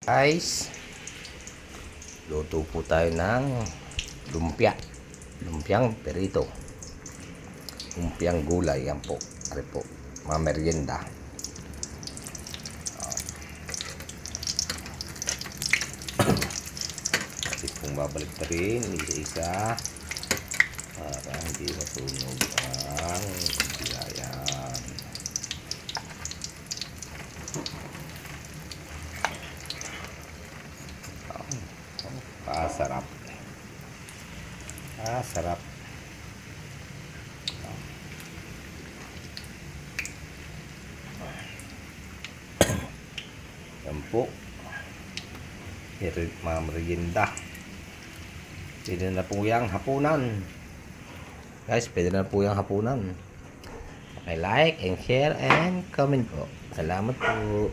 Guys, luto po tayo ng lumpia. Lumpiang perito. Lumpiang gulay. Yan po. Ano po? Mga merienda. Kasi pong babalik na rin isa-isa para hindi masunog ang bilayan. Sarap. Sarap. Yan po. Mga merienda. Pwede na po yung hapunan. Guys, pwede na po yung hapunan. Okay, like and share and comment po. Salamat po.